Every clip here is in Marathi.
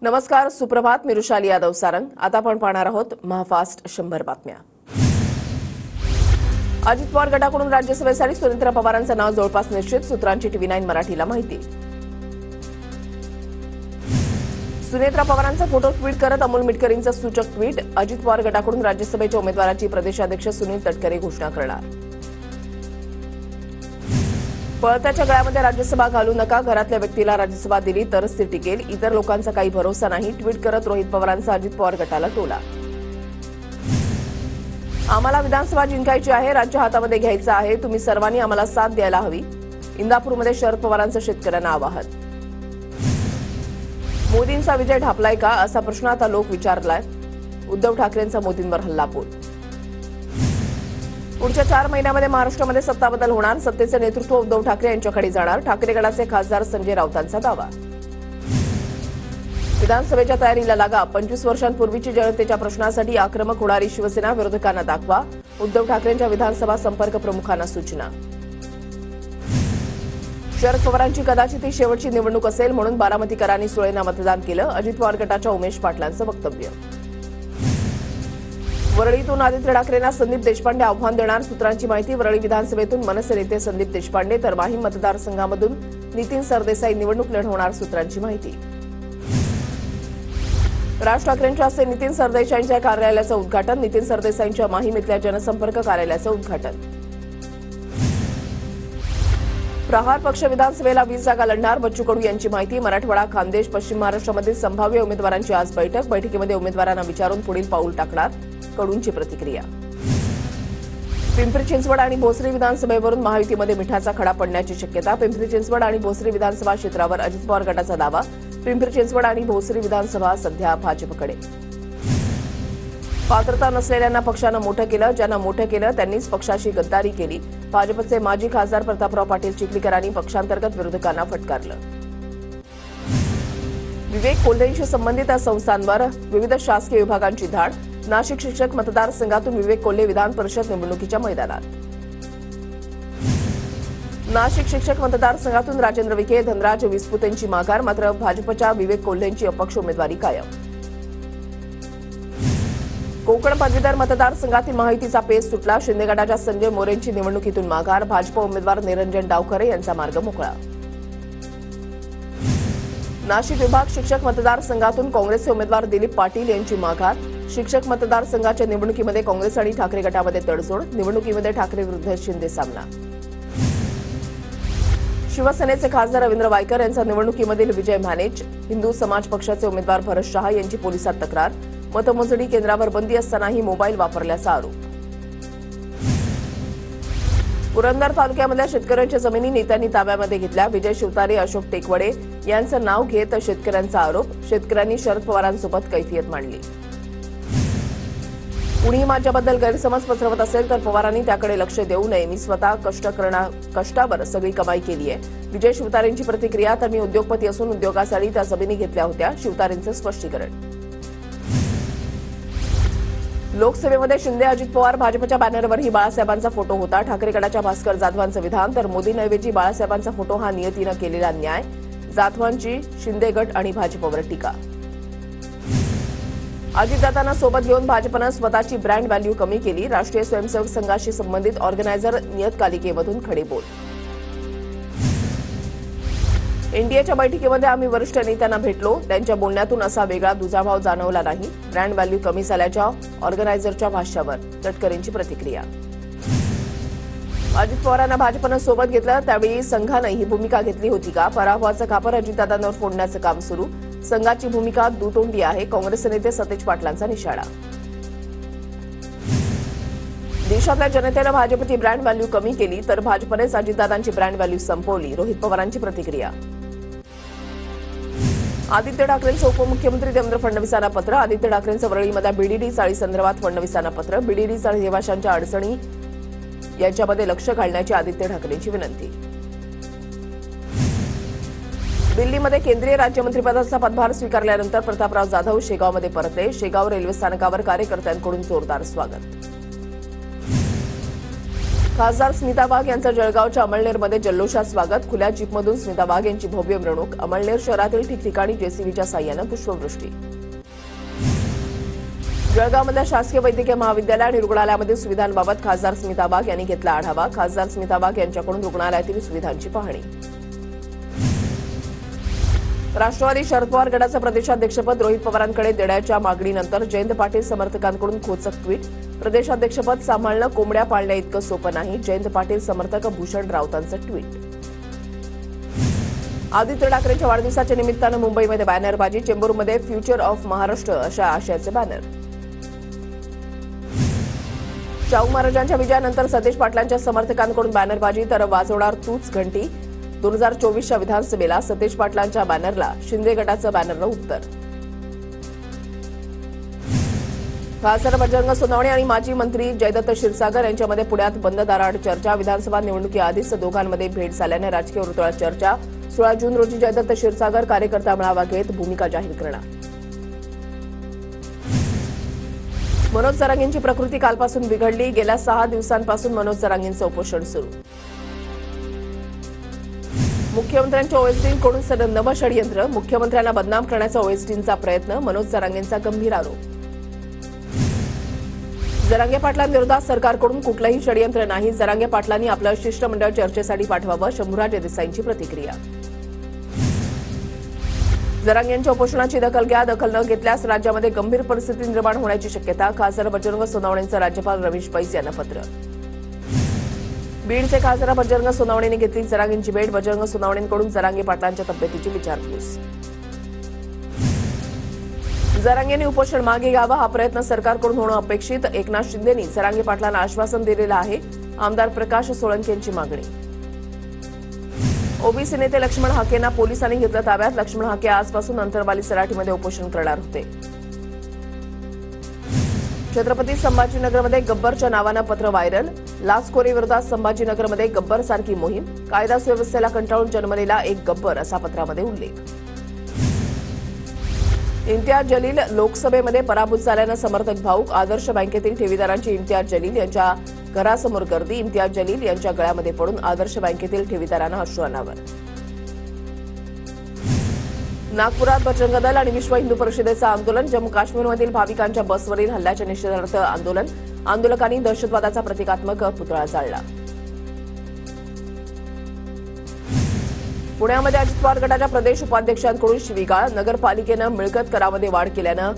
नमस्कार, सुप्रभात. मी रुशाली यादव सारंग. आता आपण पाहणार आहोत महाफास्ट 100 बातम्या. अजित पवार गटाकडून राज्यसभेसाठी सुनेत्रा पवारांचं नाव जवळपास निश्चित, सूत्रांची TV9 मराठीला माहिती. सुनेत्रा पवारांचा फोटो ट्विट करत अमोल मिटकरींचं सूचक ट्विट. अजित पवार गटाकडून राज्यसभेच्या उमेदवाराची प्रदेशाध्यक्ष सुनील तटकरे घोषणा करणार. पळत्याच्या गळ्यामध्ये राज्यसभा घालू नका, घरातल्या व्यक्तीला राज्यसभा दिली तरच ती टिकेल, इतर लोकांचा काही भरोसा नाही, ट्विट करत रोहित पवारांचा अजित पवार गटाला टोला. आम्हाला विधानसभा जिंकायची आहे, राज्य हातामध्ये घ्यायचं आहे, तुम्ही सर्वांनी आम्हाला साथ द्यायला हवी. इंदापूरमध्ये शरद पवारांचं शेतकऱ्यांना आवाहन. मोदींचा विजय ढापलाय का, असा प्रश्न आता लोक विचारलाय. उद्धव ठाकरेंचा मोदींवर हल्लाबोल. पुढच्या 4 महिन्यामध्ये महाराष्ट्रामध्ये सत्ता बदल होणार, सत्तेचे नेतृत्व उद्धव ठाकरे यांच्याकडे जाणार, ठाकरे गटाचे खासदार संजय राऊतांचा दावा. विधानसभेच्या तयारीला लागा, 25 वर्षांपूर्वीची जनतेच्या प्रश्नासाठी आक्रमक होणारी शिवसेना विरोधकांना दाखवा, उद्धव ठाकरेंच्या विधानसभा संपर्क प्रमुखांना सूचना. शरद पवारांची कदाचित ही शेवटची निवडणूक असेल म्हणून बारामतीकरांनी सुळेंना मतदान केलं, अजित पवार गटाच्या उमेश पाटलांचं वक्तव्य. वरळीतून आदित्य ठाकरेंना संदीप देशपांडे आव्हान देणार, सूत्रांची माहिती. वरळी विधानसभेतून मनसे नेते संदीप देशपांडे तर माहीम मतदारसंघामधून नितीन सरदेसाई निवडणूक लढवणार, सूत्रांची माहिती. राज ठाकरेंच्या हस्ते नितीन सरदेसाईंच्या कार्यालयाचं उद्घाटन, नितीन सरदेसाईंच्या माहीम इथल्या जनसंपर्क कार्यालयाचं उद्घाटन. प्रहार पक्ष विधानसभेला 20 जागा लढणार, बच्चू कडू यांची माहिती. मराठवाडा, खानदेश, पश्चिम महाराष्ट्रामधील संभाव्य उमेदवारांची आज बैठक, बैठकीमध्ये उमेदवारांना विचारून पुढील पाऊल टाकणार, कडूंची प्रतिक्रिया. पिंपरी चिंचवड आणि भोसरी विधानसभेवरून महायुतीमध्ये मिठाचा खडा पडण्याची शक्यता, पिंपरी चिंचवड आणि भोसरी विधानसभा क्षेत्रावर अजित पवार गटाचा दावा. पिंपरी चिंचवड आणि भोसरी विधानसभा सध्या भाजपकडे. पात्रता नसलेल्यांना पक्षानं मोठं केलं, ज्यांना मोठं केलं त्यांनीच पक्षाशी गद्दारी केली, भाजपचे माजी खासदार प्रतापराव पाटील चिखलीकरांनी पक्षांतर्गत विरोधकांना फटकारलं. विवेक कोल्हेंशी संबंधित संस्थांवर विविध शासकीय विभागांची धाड, नाशिक शिक्षक मतदारसंघातून विवेक कोल्हे विधान परिषद निवडणुकीच्या मैदानात. नाशिक शिक्षक मतदारसंघातून राजेंद्र विखे, धनराज विस्पुतेंची माघार, मात्र भाजपच्या विवेक कोल्हेंची अपक्ष उमेदवारी कायम. कोकण पदवीधर मतदारसंघातील महायुतीचा पेच सुटला, शिंदे गटाच्या संजय मोरेंची निवडणुकीतून माघार, भाजप उमेदवार निरंजन डावखरे यांचा मार्ग मोकळा. नाशिक विभाग शिक्षक मतदारसंघातून काँग्रेसचे उमेदवार दिलीप पाटील यांची माघार, शिक्षक मतदारसंघाच्या निवडणुकीमध्ये काँग्रेस आणि ठाकरे गटामध्ये तडजोड, निवडणुकीमध्ये ठाकरे विरुद्ध शिंदे सामना. शिवसेनेचे खासदार रवींद्र वायकर यांचा निवडणुकीमधील विजय मॅनेज, हिंदू समाज पक्षाचे उमेदवार भरत शहा यांची पोलिसात तक्रार, मतमोजणी केंद्रावर बंदी असतानाही मोबाईल वापरल्याचा आरोप. पुरंदर तालुक्यामधल्या शेतकऱ्यांच्या जमिनी नेत्यांनी ताब्यामध्ये घेतल्या, विजय शिवतारे, अशोक टेकवडे यांचं नाव घेत शेतकऱ्यांचा आरोप, शेतकऱ्यांनी शरद पवारांसोबत कैफियत मांडली. कुणी माझ्याबद्दल गैरसमज पसरवत असेल तर पवारांनी त्याकडे लक्ष देऊ नये, मी स्वतः कष्टावर सगळी कमाई केली आहे, विजय शिवतारेंची प्रतिक्रिया. तर मी उद्योगपती असून उद्योगासाठी त्या जमिनी घेतल्या होत्या, शिवतारेंचं स्पष्टीकरण. लोकसभेमध्ये शिंदे अजित पवार, भाजपच्या बॅनरवरही बाळासाहेबांचा फोटो होता, ठाकरे गटाच्या भास्कर जाधवांचं विधान. तर मोदींऐवजी बाळासाहेबांचा फोटो हा नियतीनं केलेला न्याय, जाधवांची शिंदे गट आणि भाजपवर टीका. अजितदादांना सोबत घेऊन भाजपनं स्वतःची ब्रँड व्हॅल्यू कमी केली, राष्ट्रीय स्वयंसेवक संघाशी संबंधित ऑर्गनायझर नियतकालिकेमधून खडेबोल. एनडीएच्या बैठकीमध्ये आम्ही वरिष्ठ नेत्यांना भेटलो, त्यांच्या बोलण्यातून असा वेगळा दुजाभाव जाणवला नाही, ब्रँड व्हॅल्यू कमी झाल्याच्या ऑर्गनायझरच्या भाष्यावर तटकरेंची प्रतिक्रिया. अजित पवारांना भाजपनं सोबत घेतलं, त्यावेळी संघानं ही भूमिका घेतली होती का, पराभवाचं खापर अजितदादांवर फोडण्याचं काम सुरू, संघाची भूमिका दुतोंडी आहे, काँग्रेस नेते सतेज पाटलांचा निशाणा. देशातल्या जनतेनं भाजपची ब्रँड व्हॅल्यू कमी केली तर भाजपनेच अजितदादांची ब्रँड व्हॅल्यू संपवली, रोहित पवारांची प्रतिक्रिया. आदित्य ठाकरेंचं उपमुख्यमंत्री देवेंद्र फडणवीसांना पत्र, आदित्य ठाकरेंचं वरळीमधल्या बीडीडी चाळी संदर्भात फडणवीसांना पत्र, बीडीडी चाळी निवाशांच्या अडचणी यांच्यामध्ये लक्ष घालण्याची आदित्य ठाकरेंची विनंती. दिल्लीमध्ये केंद्रीय राज्यमंत्रीपदाचा पदभार स्वीकारल्यानंतर प्रतापराव जाधव शेगावमध्ये परतले, शेगाव रेल्वे स्थानकावर कार्यकर्त्यांकडून जोरदार स्वागत. खासदार स्मिता वाघ यांचं जळगावच्या अमळनेरमध्ये जल्लोषात स्वागत. खुल्या जीपमधून स्मिता वाघ यांची भव्य मिरवणूक. अमळनेर शहरातील ठिकठिकाणी जेसीबीच्या साह्यानं पुष्पवृष्टी. जळगावमधल्या शासकीय वैद्यकीय महाविद्यालय आणि रुग्णालयामधील सुविधांबाबत खासदार स्मिता वाघ यांनी घेतला आढावा. खासदार स्मिता वाघ यांच्याकडून रुग्णालयातील सुविधांची पाहणी. राष्ट्रवादी शरद पवार गटाचं प्रदेशाध्यक्षपद रोहित पवारांकडे देण्याच्या मागणीनंतर जयंत पाटील समर्थकांकडून खोचक ट्विट. प्रदेशाध्यक्षपद सांभाळणं कोंबड्या पाळण्या इतकं सोपं नाही. जयंत पाटील समर्थक भूषण राऊतांचं ट्विट. आदित्य ठाकरेंच्या वाढदिवसाच्या निमित्तानं मुंबईमध्ये बॅनरबाजी. चेंबूरमध्ये फ्युचर ऑफ महाराष्ट्र अशा आशयाचे बॅनर. शाहू महाराजांच्या विजयानंतर सतेज पाटलांच्या समर्थकांकडून बॅनरबाजी तर वाजवणार तूच घंटी. 2024च्या विधानसभेला सतेज पाटलांच्या बॅनरला शिंदे गटाचं बॅनरनं उत्तर. खासदार बजरंग सोनवणे आणि माजी मंत्री जयदत्त क्षीरसागर यांच्यामध्ये पुण्यात बंद दाराआड चर्चा. विधानसभा निवडणुकीआधीच दोघांमध्ये भेट झाल्याने राजकीय वर्तुळात चर्चा. 16 जून रोजी जयदत्त क्षीरसागर कार्यकर्ता मेळावा घेत भूमिका जाहीर करणार. मनोज जरांगेंची प्रकृती कालपासून बिघडली. गेल्या 6 दिवसांपासून मनोज जरांगेंचं उपोषण सुरू. मुख्यमंत्र्यांच्या ओएसडींकडून नवं षडयंत्र. मुख्यमंत्र्यांना बदनाम करण्याचा ओएसडींचा प्रयत्न. मनोज जरांगेंचा गंभीर आरोप. जरांगे पाटलांविरोधात सरकारकडून कुठलंही षडयंत्र नाही. जरांगे पाटलांनी आपलं शिष्टमंडळ चर्चेसाठी पाठवावं. शंभूराजे देसाईंची प्रतिक्रिया. जरांगेंच्या उपोषणाची दखल घ्या. दखल न घेतल्यास राज्यामध्ये गंभीर परिस्थिती निर्माण होण्याची शक्यता. खासदार बजरंग सोनवणेंचं राज्यपाल रमेश बैस यांना पत्र. बीडचे खासदार बजरंग सोनवणेंनी घेतली जरांगेंची भेट. बजरंग सोनवणेंकडून जरांगे पाटलांच्या तब्येतीची विचारपूस. जरांगेंनी उपोषण मागे घ्यावं हा प्रयत्न सरकारकडून होणं अपेक्षित. एकनाथ शिंदेंनी जरांगे पाटलांना आश्वासन दिलेलं आहे. आमदार प्रकाश सोळंके यांची मागणी. ओबीसी नेते लक्ष्मण हाकेंना पोलिसांनी घेतलं ताब्यात. लक्ष्मण हाके आजपासून अंतरवाली सराटीमध्ये उपोषण करणार होते. छत्रपती संभाजीनगरमध्ये गब्बरच्या नावानं पत्र व्हायरल. लाचखोरीविरोधात संभाजीनगरमध्ये गब्बरसारखी मोहीम. कायदा सुव्यवस्थेला कंटाळून जन्मलेला एक गब्बर असा पत्रामध्ये उल्लेख. इम्तियाज जलील लोकसभेमध्ये पराभूत झाल्यानं समर्थक भाऊक. आदर्श बँकेतील ठेवीदारांची इम्तियाज जलील यांच्या घरासमोर गर्दी. इम्तियाज जलील यांच्या गळ्यामध्ये पडून आदर्श बँकेतील ठेवीदारांना अश्रू अनावर. नागपुरात बजरंग दल आणि विश्व हिंदू परिषदेचं आंदोलन. जम्मू काश्मीरमधील भाविकांच्या बसवरील हल्ल्याच्या निषेधार्थ आंदोलन. आंदोलकांनी दहशतवादाचा प्रतिकात्मक पुतळा जाळला. पुण्यामध्ये अजित पवार गटाच्या प्रदेश उपाध्यक्षांकडून शिवीगाळ. नगरपालिकेनं मिळकत करामध्ये वाढ केल्यानं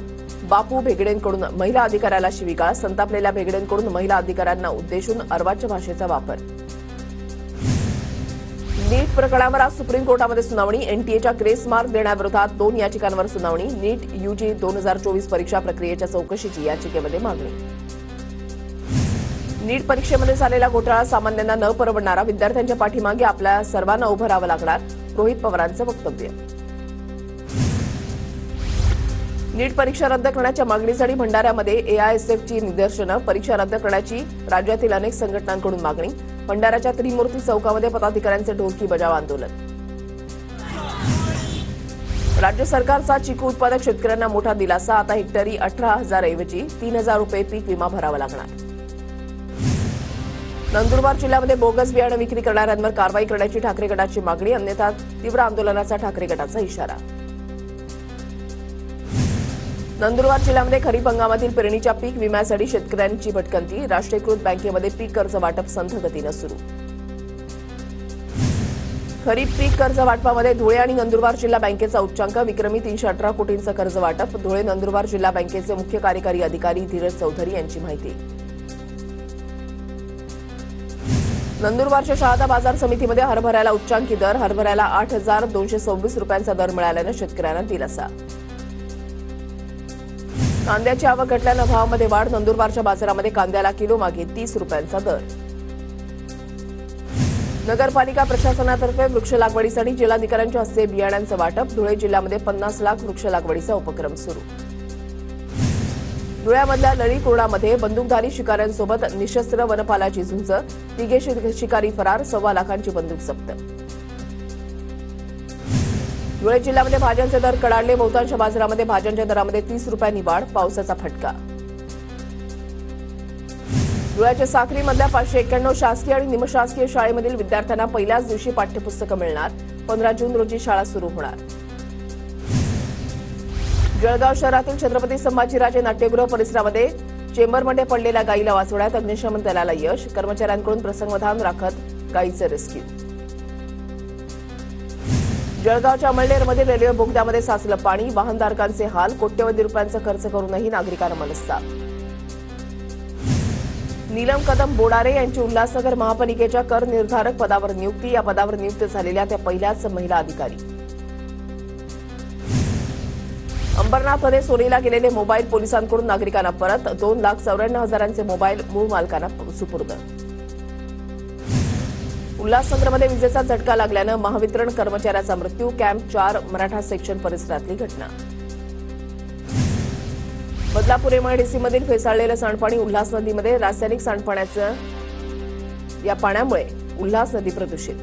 बापू भेगडेंकडून महिला अधिकाऱ्याला शिवीगाळ. संतापलेल्या भेगडेंकडून महिला अधिकाऱ्यांना उद्देशून अर्वाच्य भाषेचा वापर. नीट प्रकरणावर आज सुप्रीम कोर्टामध्ये सुनावणी. एनटीएच्या ग्रेस मार्क देण्याविरोधात 2 याचिकांवर सुनावणी. नीट यूजी 2024 परीक्षा प्रक्रियेच्या चौकशीची याचिकेमध्ये मागणी. नीट परीक्षेमध्ये झालेला घोटाळा सामान्यांना न परवडणारा. विद्यार्थ्यांच्या पाठीमागे आपल्या सर्वांना उभं राहावं लागणार. रोहित पवारांचं वक्तव्य. नीट परीक्षा रद्द करण्याच्या मागणीसाठी भंडाऱ्यामध्ये एआयएसएफची निदर्शनं. परीक्षा रद्द करण्याची राज्यातील अनेक संघटनांकडून मागणी. भंडाऱ्याच्या त्रिमूर्ती चौकामध्ये पदाधिकाऱ्यांचे ढोलकी बजाव आंदोलन. राज्य सरकारचा चिकू उत्पादक शेतकऱ्यांना मोठा दिलासा. आता हेक्टरी 18,000 ऐवजी 3,000 रुपये पीक विमा भरावा लागणार. नंदुरबार जिल्ह्यामध्ये बोगस बियाणं विक्री करणाऱ्यांवर कारवाई करण्याची ठाकरे गटाची मागणी. अन्यथा तीव्र आंदोलनाचा ठाकरे गटाचा इशारा. नंदुरबार जिल्ह्यामध्ये खरीप हंगामातील पेरणीच्या पीक विम्यासाठी शेतकऱ्यांची भटकंती. राष्ट्रीयकृत बँकेमध्ये पीक कर्ज वाटप संथ गतीनं सुरू. खरीप पीक कर्ज वाटपामध्ये धुळे आणि नंदुरबार जिल्हा बँकेचा उच्चांक. विक्रमी 318 कोटींचं कर्ज वाटप. धुळे नंदुरबार जिल्हा बँकेचे मुख्य कार्यकारी अधिकारी धीरज चौधरी यांची माहिती. नंदुरबारच्या शहादा बाजार समितीमध्ये हरभऱ्याला उच्चांकी दर. हरभऱ्याला 8,226 रुपयांचा दर मिळाल्यानं शेतकऱ्यांना दिलासा. कांद्याची आवक घटल्यानं भावामध्ये वाढ. नंदुरबारच्या बाजारामध्ये कांद्याला किलो मागे 30 रुपयांचा दर. नगरपालिका प्रशासनातर्फे वृक्ष लागवडीसाठी जिल्हाधिकाऱ्यांच्या हस्ते बियाण्यांचं वाटप. धुळे जिल्ह्यामध्ये 50 लाख वृक्ष लागवडीचा उपक्रम सुरू. धुळ्यामधल्या लळीकुर्डामध्ये बंदूकधारी शिकाऱ्यांसोबत निशस्त्र वनपालाची झुंज. 3 शिकारी फरार. 1.25 लाखांची बंदूक जप्त. धुळे जिल्ह्यामध्ये भाज्यांचे दर कडाडले. बहुतांश बाजारामध्ये भाज्यांच्या दरामध्ये 30 रुपयांनी वाढ. पावसाचा फटका. धुळ्याच्या साक्रीमधल्या 591 शासकीय आणि निमशासकीय शाळेमधील विद्यार्थ्यांना पहिल्याच दिवशी पाठ्यपुस्तकं मिळणार. 15 जून रोजी शाळा सुरू होणार. जळगाव शहरातील छत्रपती संभाजीराजे नाट्यगृह परिसरामध्ये चेंबरमध्ये पडलेल्या गायीला वाचवण्यात अग्निशमन दलाला यश. कर्मचाऱ्यांकडून प्रसंगावधान राखत गायीचे रेस्क्यू. जळगावच्या अमळनेरमध्ये रेल्वे बोगद्यामध्ये साचलं पाणी. वाहनधारकांचे हाल. कोट्यवधी रुपयांचा खर्च करूनही नागरिकांना मनस्ताप. नीलम कदम बोडारे यांची उल्हासनगर महापालिकेच्या कर निर्धारक पदावर नियुक्ती. या पदावर नियुक्त झालेल्या त्या पहिल्याच महिला अधिकारी. अंबरनाथमध्ये चोरीला गेलेले मोबाईल पोलिसांकडून नागरिकांना परत. 2,94,000 मोबाईल मूळ मालकांना सुपूर्द. उल्हासनगरमध्ये विजेचा झटका लागल्यानं महावितरण कर्मचाऱ्याचा मृत्यू. कॅम्प 4 मराठा सेक्शन परिसरातली घटना. बदलापूर एमआयडीसीमधील फेसाळलेलं सांडपाणी उल्हास नदीमध्ये. रासायनिक सांडपाण्याचं या पाण्यामुळे उल्हास नदी प्रदूषित.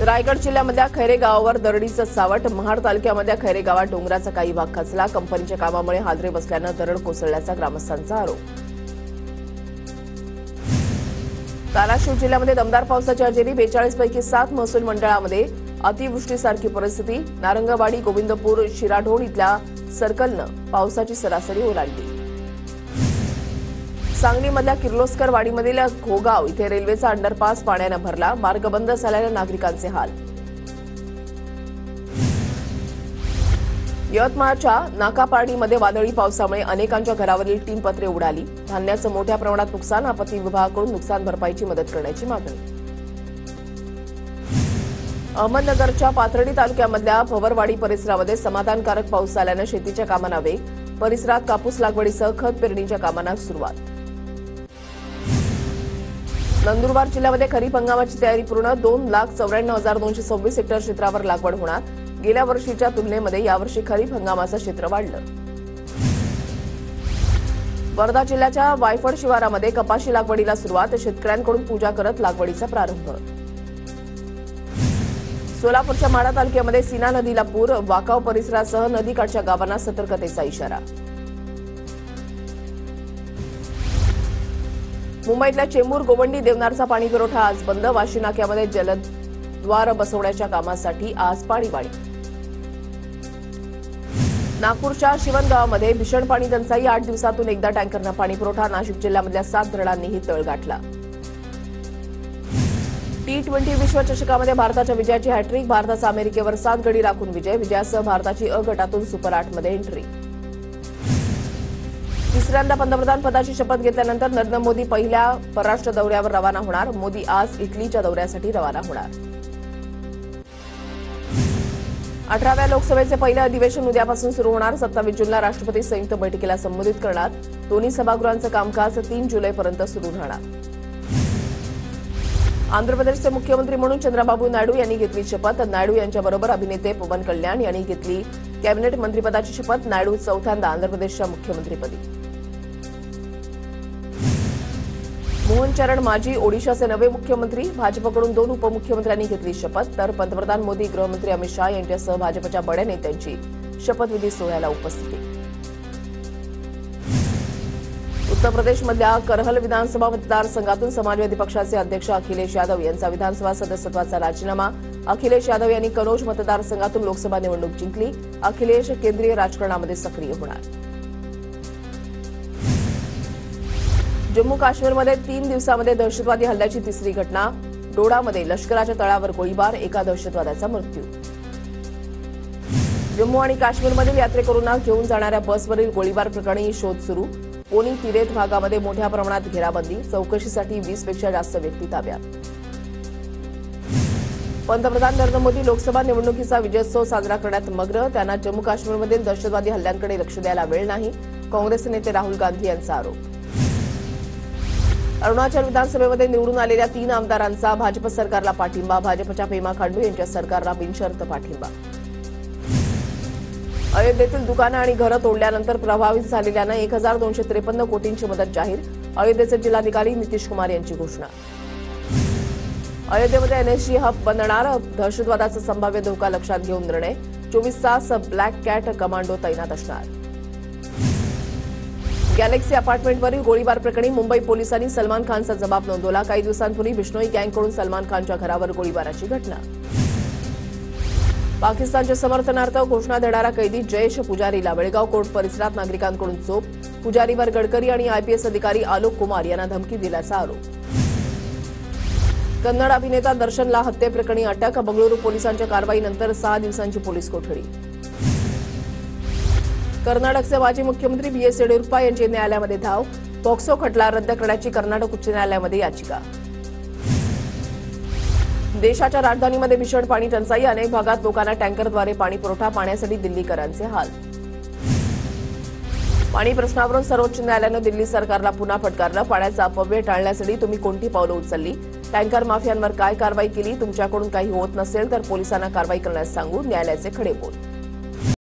रायगड जिल्ह्यामधल्या खैरे गावावर दरडीचं सावट. महाड तालुक्यामधल्या खैरे गावात डोंगराचा काही भाग खचला. कंपनीच्या कामामुळे हादरे बसल्यानं दरड कोसळल्याचा ग्रामस्थांचा आरोप. धाराशिव जिल्ह्यामध्ये दमदार पावसाच्या हजेरी. 42 पैकी 7 महसूल मंडळामध्ये अतिवृष्टीसारखी परिस्थिती. नारंगवाडी, गोविंदपूर, शिराढोण इथल्या सर्कलनं पावसाची सरासरी ओलांडली. सांगलीमधल्या किर्लोस्कर वाडीमधील घोगाव इथे रेल्वेचा अंडरपास पाण्यानं भरला. मार्ग बंद झाल्यानं नागरिकांचे हाल. यवतमाळच्या नाकापार्डीमध्ये वादळी पावसामुळे अनेकांच्या घरावरील टीन पत्रे उडाली. धान्याचं मोठ्या प्रमाणात नुकसान. आपत्ती विभागाकडून नुकसान भरपाईची मदत करण्याची मागणी. अहमदनगरच्या पाथर्डी तालुक्यामधल्या भवरवाडी परिसरामध्ये समाधानकारक पाऊस झाल्यानं शेतीच्या कामांना वेग. परिसरात कापूस लागवडीसह खत पेरणीच्या कामांना सुरुवात. नंदुरबार जिल्ह्यामध्ये खरीप हंगामाची तयारी पूर्ण. 2,94,226 हेक्टर क्षेत्रावर लागवड होणार. गेल्या वर्षीच्या तुलनेमध्ये यावर्षी खरीप हंगामाचं क्षेत्र वाढलं. वर्धा जिल्ह्याच्या वायफळ शिवारामध्ये कपाशी लागवडीला सुरुवात. शेतकऱ्यांकडून पूजा करत लागवडीचा प्रारंभ. सोलापूरच्या माढा तालुक्यामध्ये सीना नदीला पूर. वाकाव परिसरासह नदीकाठच्या गावांना सतर्कतेचा इशारा. मुंबईतल्या चेंबूर, गोवंडी, देवनारचा पाणी पुरवठा आज बंद. वाशी नाक्यामध्ये जलद्वार बसवण्याच्या कामासाठी आज पाणीवाढी. नागपूरच्या शिवणगावामध्ये भीषण पाणी टंचाई. 8 दिवसातून एकदा टँकरनं पाणी पुरवठा. नाशिक जिल्ह्यामधल्या 7 धरणांनीही तळ गाठला. T20 विश्वचषकामध्ये भारताच्या विजयाची हॅट्रिक. भारताचा अमेरिकेवर 7 गडी राखून विजय. विजयासह भारताची अ गटातून सुपर 8 मध्ये एंट्री. तिसऱ्यांदा पंतप्रधान पदाची शपथ घेतल्यानंतर नरेंद्र मोदी पहिल्या परराष्ट्र दौऱ्यावर रवाना होणार. मोदी आज इटलीच्या दौऱ्यासाठी रवाना होणार. 18व्या लोकसभेचे पहिले अधिवेशन उद्यापासून सुरू होणार. 27 जूनला राष्ट्रपती संयुक्त बैठकीला संबोधित करणार. दोन्ही सभागृहांचं कामकाज 3 जुलैपर्यंत सुरू राहणार. आंध्र प्रदेशचे मुख्यमंत्री म्हणून चंद्रबाबू नायडू यांनी घेतली शपथ. नायडू यांच्याबरोबर अभिनेते पवन कल्याण यांनी घेतली कॅबिनेट मंत्रिपदाची शपथ. नायडू चौथ्यांदा आंध्र प्रदेशच्या मुख्यमंत्रीपदी. मोहन चरण माजी ओडिशाचे नवे मुख्यमंत्री. भाजपकडून 2 उपमुख्यमंत्र्यांनी घेतली शपथ. तर पंतप्रधान मोदी, गृहमंत्री अमित शाह यांच्यासह भाजपच्या बड्या नेत्यांची शपथविधी सोहळ्याला उपस्थिती. उत्तर प्रदेशमधल्या करहल विधानसभा मतदारसंघातून समाजवादी पक्षाचे अध्यक्ष अखिलेश यादव यांचा विधानसभा सदस्यत्वाचा राजीनामा. अखिलेश यादव यांनी कनौज मतदारसंघातून लोकसभा निवडणूक जिंकली. अखिलेश केंद्रीय राजकारणामध्ये सक्रिय होणार. जम्मू काश्मीरमध्ये 3 दिवसांमध्ये दहशतवादी हल्ल्याची तिसरी घटना. डोडामध्ये लष्कराच्या तळावर गोळीबार. एका दहशतवाद्याचा मृत्यू. जम्मू आणि काश्मीरमधील यात्रेकरूंना घेऊन जाणाऱ्या बसवरील गोळीबार प्रकरणी शोध सुरू. पोनी तिरेत भागामध्ये मोठ्या प्रमाणात घेराबंदी. चौकशीसाठी 20 पेक्षा जास्त व्यक्ती ताब्यात. पंतप्रधान नरेंद्र मोदी लोकसभा निवडणुकीचा विजयोत्सव साजरा करण्यात मग्न. त्यांना जम्मू काश्मीरमधील दहशतवादी हल्ल्यांकडे लक्ष द्यायला वेळ नाही. काँग्रेस नेते राहुल गांधी यांचा आरोप. अरुणाचल विधानसभेमध्ये निवडून आलेल्या 3 आमदारांचा भाजप सरकारला पाठिंबा. भाजपच्या पेमा खांडू यांच्या सरकारला बिनशर्त पाठिंबा. अयोध्येतील दुकानं आणि घरं तोडल्यानंतर प्रभावित झालेल्यांना 1,253 कोटींची मदत जाहीर. अयोध्येचे जिल्हाधिकारी नितीश कुमार यांची घोषणा. अयोध्येमध्ये एनएसजी हब बनणार, दहशतवादाचा संभाव्य धोका लक्षात घेऊन निर्णय. 24 तास ब्लॅक कॅट कमांडो तैनात असणार. गॅलेक्सी अपार्टमेंटवरील गोळीबार प्रकरणी मुंबई पोलिसांनी सलमान खानचा जबाब नोंदवला. काही दिवसांपूर्वी बिश्नोई गँगकडून सलमान खानच्या घरावर गोळीबाराची घटना. पाकिस्तानच्या समर्थनार्थ घोषणा देणारा कैदी जयेश पुजारीला बेळगाव कोर्ट परिसरात नागरिकांकडून चोप. पुजारीवर गडकरी आणि आयपीएस अधिकारी आलोक कुमार यांना धमकी दिल्याचा आरोप. कन्नड अभिनेता दर्शनला हत्येप्रकरणी अटक. बंगळुरू पोलिसांच्या कारवाईनंतर 6 दिवसांची पोलीस कोठडी. कर्नाटकचे माजी मुख्यमंत्री बीएस येडियुरप्पा यांची न्यायालयामध्ये धाव. पॉक्सो खटला रद्द करण्याची कर्नाटक उच्च न्यायालयामध्ये याचिका. देशाच्या राजधानीमध्ये भीषण पाणी टंचाई. अनेक भागात लोकांना टँकरद्वारे पाणी पुरवठा. पाण्यासाठी दिल्लीकरांचे हाल. पाणी प्रश्नावरून सर्वोच्च न्यायालयानं दिल्ली सरकारला पुन्हा फटकारलं. पाण्याचा अपव्यय टाळण्यासाठी तुम्ही कोणती पावलं उचलली? टँकर माफियांवर काय कारवाई केली? तुमच्याकडून काही होत नसेल तर पोलिसांना कारवाई करण्यास सांगू. न्यायालयाचे खडे बोल.